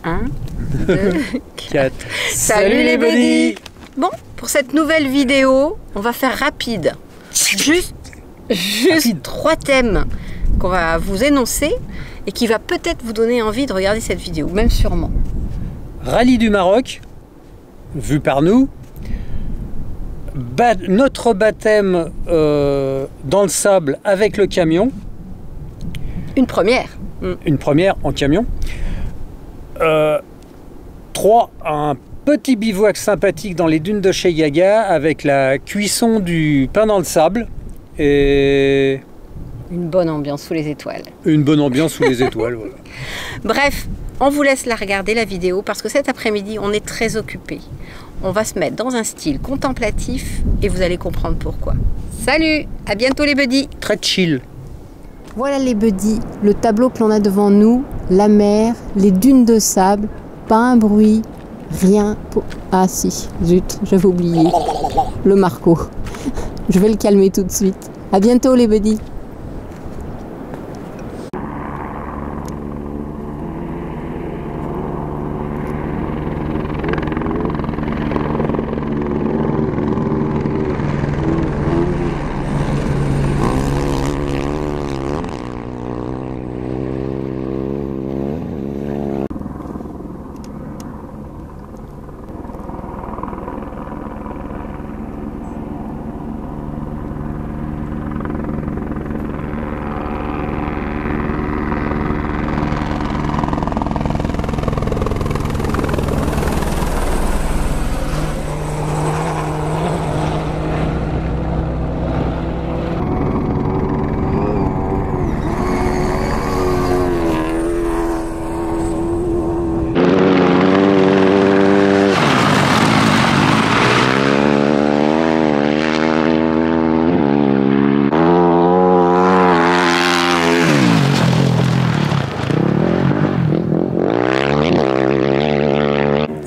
1, 2, 4. Salut les buddies! Bon, pour cette nouvelle vidéo, on va faire rapide. Juste 3 thèmes qu'on va vous énoncer et qui va peut-être vous donner envie de regarder cette vidéo, même sûrement. Rallye du Maroc, vu par nous. Notre baptême dans le sable avec le camion. Une première. Une première en camion. 3, un petit bivouac sympathique dans les dunes de chez Gaga avec la cuisson du pain dans le sable. Et une bonne ambiance sous les étoiles. Une bonne ambiance sous les étoiles, voilà. Bref, on vous laisse la regarder la vidéo parce que cet après-midi, on est très occupés. On va se mettre dans un style contemplatif et vous allez comprendre pourquoi. Salut, à bientôt les buddies. Très chill. Voilà les buddies, le tableau que l'on a devant nous, la mer, les dunes de sable, pas un bruit, rien pour... Ah si, zut, j'avais oublié, le Marco. Je vais le calmer tout de suite. À bientôt les buddies.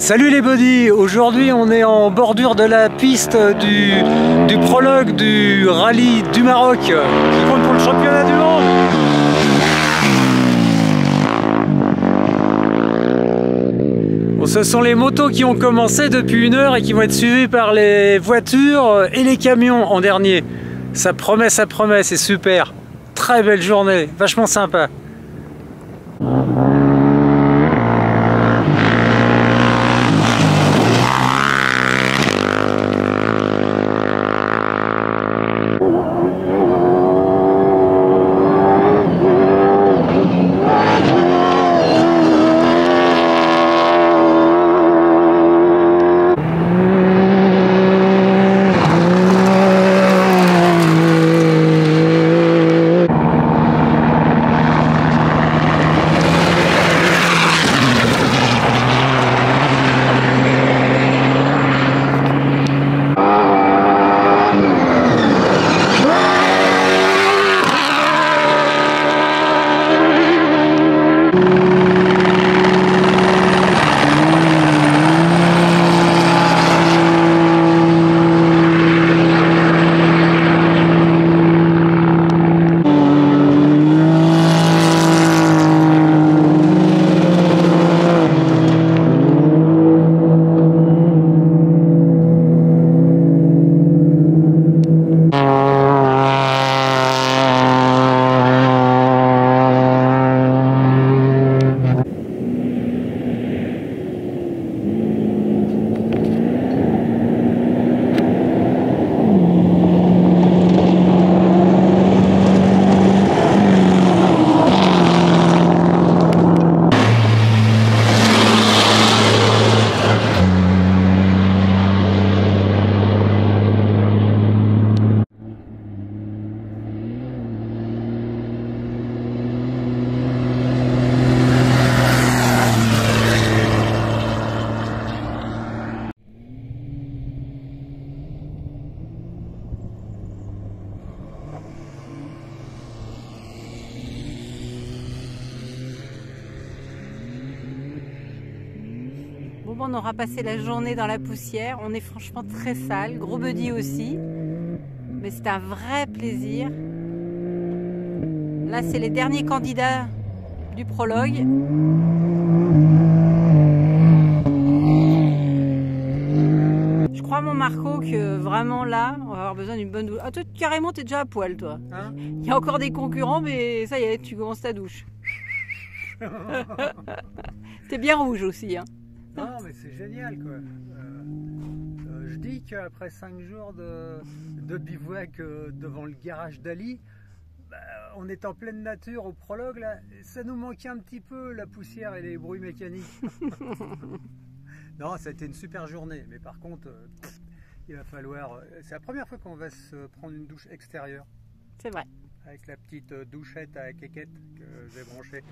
Salut les buddies, aujourd'hui on est en bordure de la piste du prologue du rallye du Maroc qui compte pour le championnat du monde. Bon, ce sont les motos qui ont commencé depuis 1 heure et qui vont être suivies par les voitures et les camions en dernier. Ça promet, c'est super. Très belle journée, vachement sympa. Bon, on aura passé la journée dans la poussière. On est franchement très sale. Gros buddy aussi. Mais c'est un vrai plaisir. Là, c'est les derniers candidats du prologue. mon Marco que vraiment là, on va avoir besoin d'une bonne douche. Ah toi carrément t'es déjà à poil toi. Hein? Il y a encore des concurrents mais ça y est, tu commences ta douche. T'es bien rouge aussi. Hein. Non mais c'est génial quoi. Je dis qu'après 5 jours de bivouac devant le garage d'Ali, bah, on est en pleine nature au prologue là, ça nous manquait un petit peu la poussière et les bruits mécaniques. Non, ça a été une super journée, mais par contre, il va falloir... C'est la première fois qu'on va se prendre une douche extérieure. C'est vrai. Avec la petite douchette à quéquette que j'ai branchée.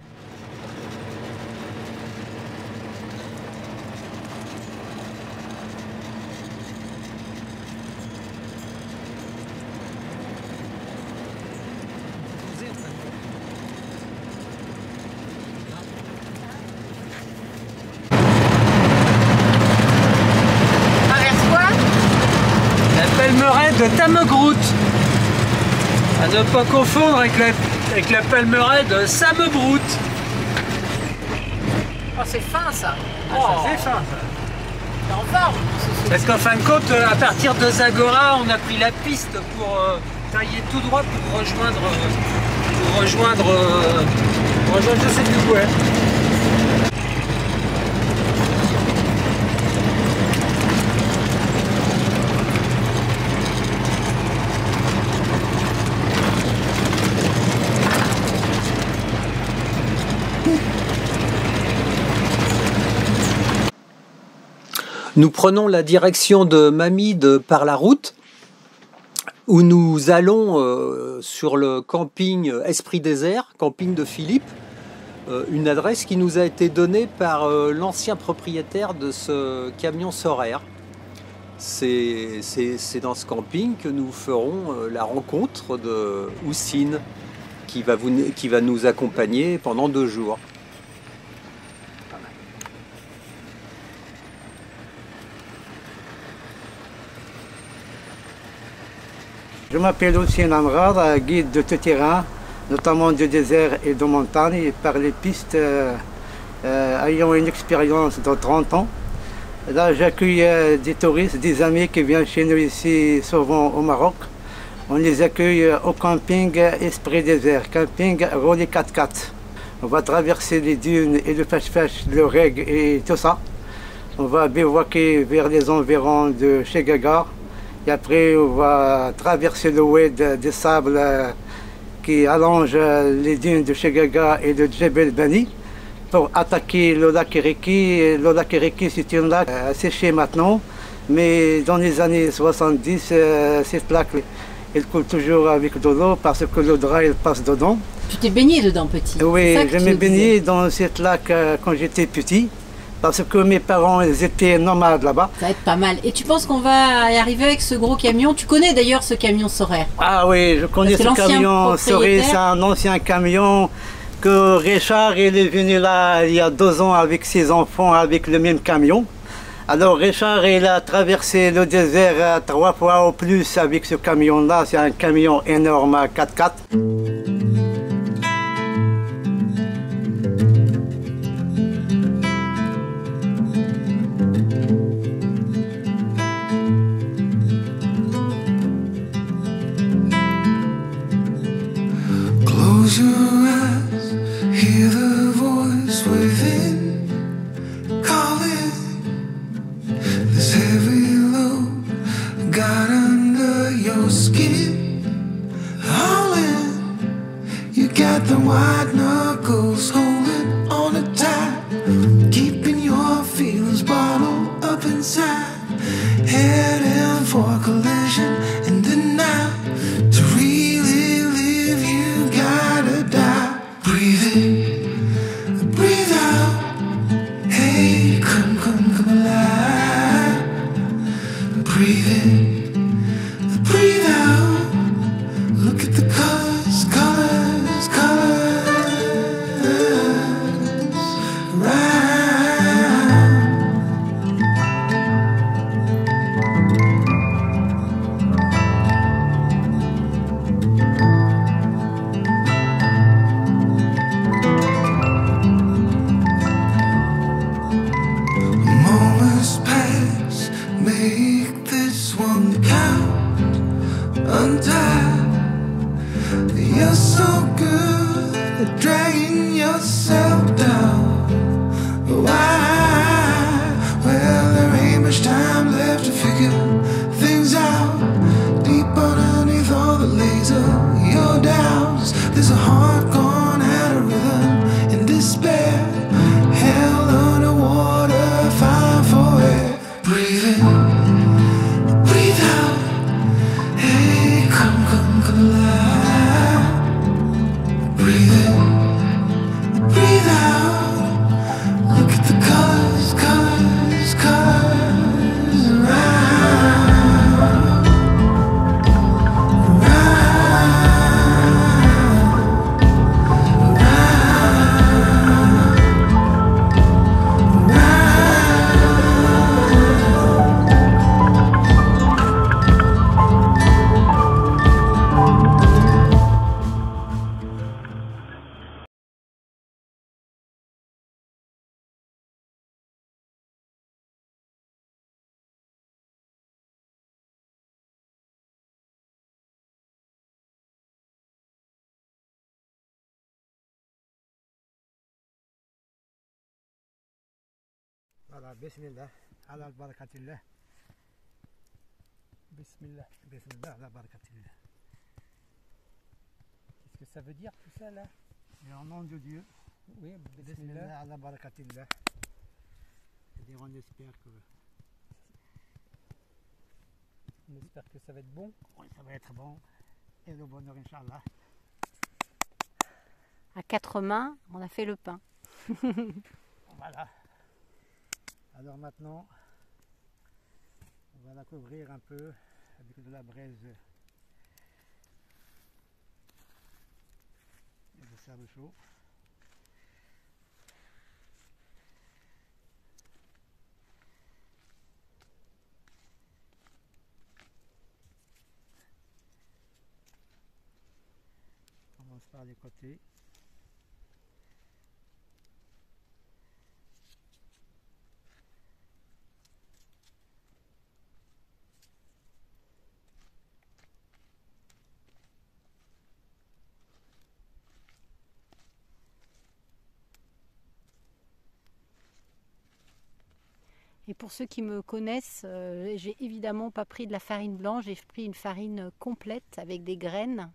De Tamegrout, à ne pas confondre avec la palmeraie de Samebrout. Oh c'est fin ça. Ah, ça c'est fin ça. C'est en forme. Parce qu'en fin de compte, à partir de Zagora, on a pris la piste pour tailler tout droit pour rejoindre je sais plus où. Nous prenons la direction de Mamide par la route où nous allons sur le camping Esprit Désert, camping de Philippe, une adresse qui nous a été donnée par l'ancien propriétaire de ce camion Sorare. C'est dans ce camping que nous ferons la rencontre de Houssine qui va nous accompagner pendant 2 jours. Je m'appelle Houssine Amrad, guide de tout terrain, notamment de désert et de montagne, et par les pistes ayant une expérience de 30 ans. Là, j'accueille des touristes, des amis qui viennent chez nous ici, souvent au Maroc. On les accueille au camping Esprit Désert, camping Rolly 4x4. On va traverser les dunes et le Fach-Fach, le Reg et tout ça. On va bivouaquer vers les environs de Chegaga. Et après, on va traverser le oued des sables qui allonge les dunes de Chegaga et de Djebel Bani pour attaquer le lac Eriki. Le lac Eriki, c'est un lac asséché maintenant, mais dans les années 70, cette lac, elle coule toujours avec de l'eau parce que le drap, il passe dedans. Tu t'es baigné dedans, petit? Oui, je me baignais dans cette lac quand j'étais petit. Parce que mes parents, ils étaient nomades là-bas. Ça va être pas mal. Et tu penses qu'on va y arriver avec ce gros camion? Tu connais d'ailleurs ce camion Sorare? Ah oui, je connais ce camion Sorare. C'est un ancien camion que Richard il est venu là il y a 2 ans avec ses enfants avec le même camion. Alors Richard il a traversé le désert 3 fois au plus avec ce camion-là. C'est un camion énorme 4x4. Close your eyes, hear the voice within calling. This heavy load got under your skin, hauling. You got the white knuckles holding on it tight, keeping your feelings bottled up inside, heading for collision in the night. To really live, you gotta die. Breathe in, breathe out. Voilà, bismillah, ala barakatillah. Bismillah. Bismillah, ala barakatillah. Qu'est-ce que ça veut dire tout ça là? Et en nom de Dieu, Oui, bismillah, ala barakatillah. C'est-à-dire on espère que On espère que ça va être bon. oui, ça va être bon. Et le bonheur, Inch'Allah. À 4 mains, on a fait le pain. Voilà. Alors maintenant, on va la couvrir un peu avec de la braise et du sable chaud. On commence par les côtés. Et pour ceux qui me connaissent, j'ai évidemment pas pris de la farine blanche, j'ai pris une farine complète avec des graines.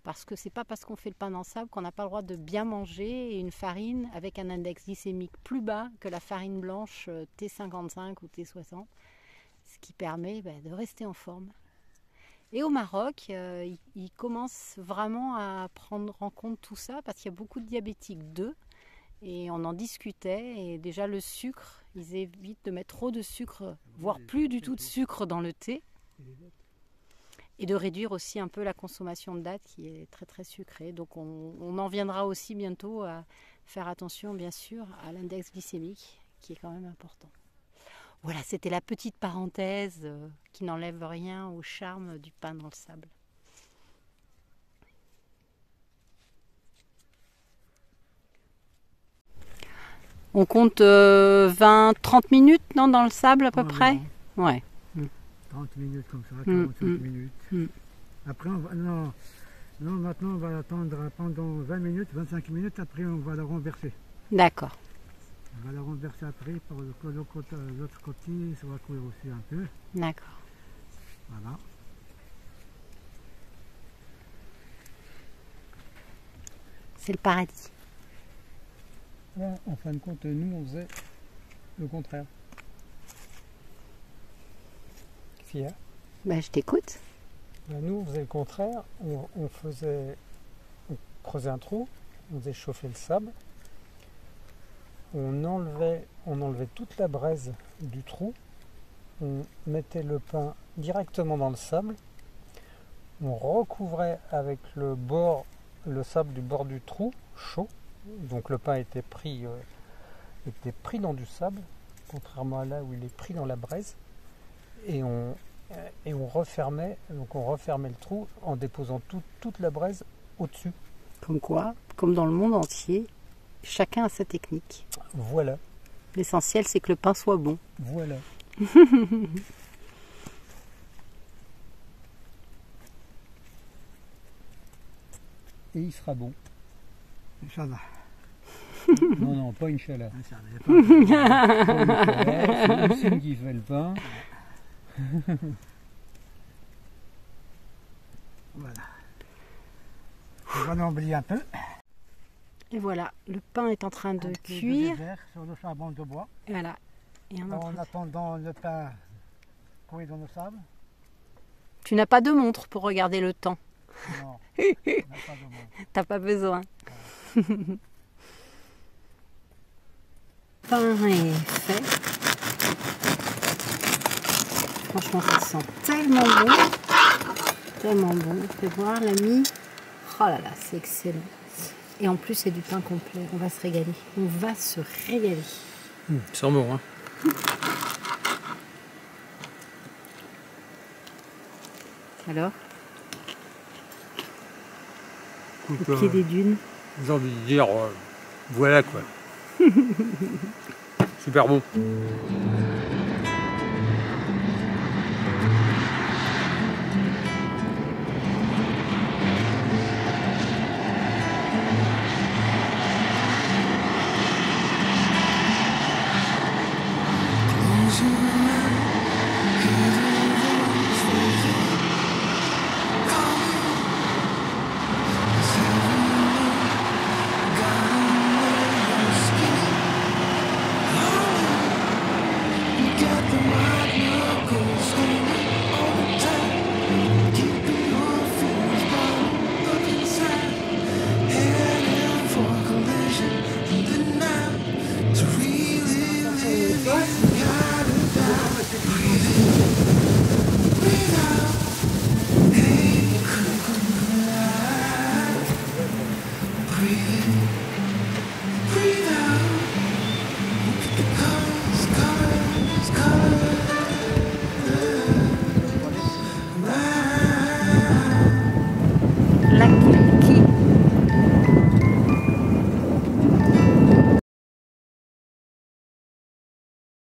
Parce que c'est pas parce qu'on fait le pain dans le sable qu'on n'a pas le droit de bien manger. Et une farine avec un index glycémique plus bas que la farine blanche T55 ou T60. Ce qui permet de rester en forme. Et au Maroc, ils commencent vraiment à prendre en compte tout ça parce qu'il y a beaucoup de diabétiques d'eux. Et on en discutait, et déjà le sucre, ils évitent de mettre trop de sucre, voire plus du tout de sucre dans le thé. Et de réduire aussi un peu la consommation de dattes qui est très très sucrée. Donc on en viendra aussi bientôt à faire attention bien sûr à l'index glycémique qui est quand même important. Voilà, c'était la petite parenthèse qui n'enlève rien au charme du pain dans le sable. On compte 20-30 minutes non, dans le sable à peu près. Ouais. 30 minutes comme ça, 45 minutes. Après, non, maintenant on va attendre pendant 20 minutes, 25 minutes, après on va la renverser. D'accord. On va la renverser après pour que l'autre côté soit cuire aussi un peu. D'accord. Voilà. C'est le paradis. Là, en fin de compte, nous, on faisait le contraire. Fia. Je t'écoute. Nous, on faisait le contraire. On creusait un trou, on faisait chauffer le sable. On enlevait toute la braise du trou. On mettait le pain directement dans le sable. On recouvrait avec le sable du bord du trou chaud. Donc le pain était pris dans du sable, contrairement à là où il est pris dans la braise. Et on refermait le trou en déposant toute la braise au-dessus. Comme quoi, comme dans le monde entier, chacun a sa technique. Voilà. L'essentiel, c'est que le pain soit bon. Voilà. Et il sera bon. Inch'Allah. Non, pas Inch'Allah. Inch'Allah. C'est Lucine qui fait le pain. Voilà. On va l'embellir un peu. Et voilà, le pain est en train de Un peu cuire. de désert sur le charbon de bois. Et voilà. Et on est en train En de- attendant le pain cuit dans le sable. Tu n'as pas de montre pour regarder le temps. Non, on n'a pas de monde. T'as pas besoin. Le pain est fait. Franchement, ça sent tellement bon. Tellement bon. Fais voir l'ami. Oh là là, c'est excellent. Et en plus, c'est du pain complet. On va se régaler. On va se régaler. C'est bon, hein. Alors, au pied des dunes. J'ai envie de dire, voilà quoi. Super bon.